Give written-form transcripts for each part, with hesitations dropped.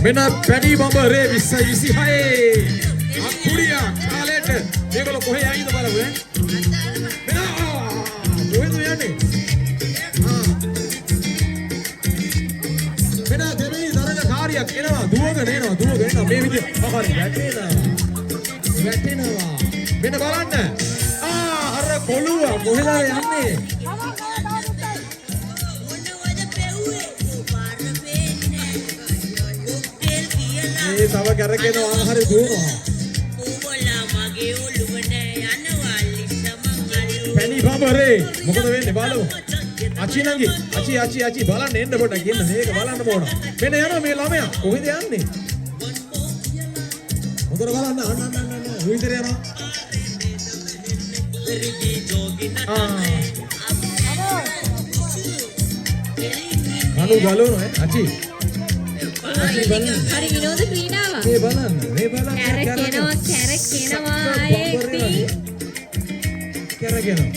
මෙන්න පැඩි බඹරේ 20 26 අකුඩියා කාලේට මේගොල්ලෝ කොහේ යයිද බලමු ඈ මෙන්න කොහෙද යන්නේ මෙන්න දෙවෙනි තරඟ කාර්යයක් එනවා දුවගෙන එනවා මේ විදිහ හරි වැටෙනවා මෙන්න බලන්න අර කොළුව කොහෙද යන්නේ මේ තව කරකිනවා හරි දුවනවා ඌවලා මගේ ඔළුවට යනවා ලිස්සමන් හරි පැණි බඹරේ මොකද වෙන්නේ බලමු අචි නංගි අචි බලන්න එන්න පොඩ්ඩක් කියන්න මේක බලන්න ඕන මෙන්න යනවා මේ ළමයා කොහෙද යන්නේ හොඳට බලන්න අන්න විතර යනවා අනු බලනවා අචි හරි විනෝද ක්‍රීඩාවක්. මේ බලන්න. කැරකෙනවා ඒකී. කැරකෙනවා.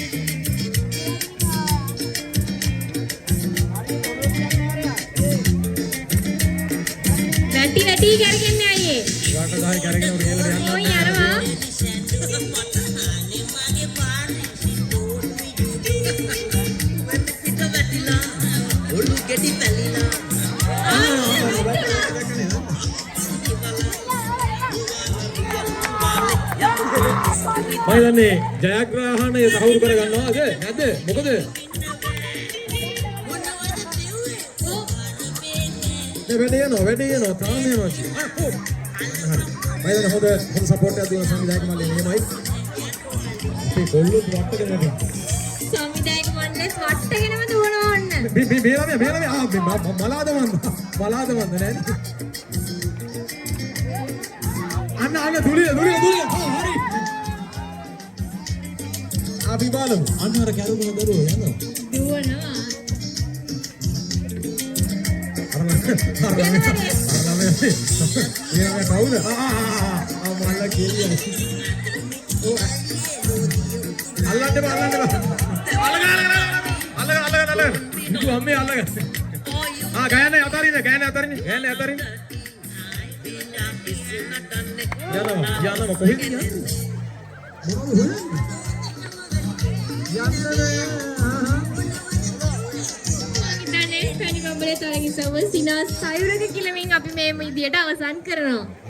වැටි කැරකෙන්නේ අයියේ. වාට ගහයි කැරකෙනවා රියලට යනවා. ඔය යනවා. ඔලු ගෙඩි පැලිලා මයිලන්නේ ජයග්‍රහණය සහවුරු කර ගන්නවාද නැද්ද මොකද වැඩ යනවා තාම යනවා හරි මයිලන්නේ හොඳ සපෝට් එකක් දුන්න සංවිධායක මල්ලේ මෙහෙමයි මේ කොල්ලොත් වට්ටගෙන යනවා සංවිධායක මණ්ඩලෙත් වට්ටගෙනම දුවනවා ඔන්න මේ මලාද වන්ද නෑනේ අන්න දුරිය හරි අපි බලමු අන්න අර කැරුණු දරුවෝ යනවා දුවනවා කවුද මල්ලා කෙලිය අල්ලන්න ඉතු අම්මේ අල්ලගන්න ගෑන අතරින් යනවා කොහෙද යන්නේ පැණි බඹරේ තරග සම සිනා සයුරක කිලමින් අපි මේ විදියට අවසන් කරනවා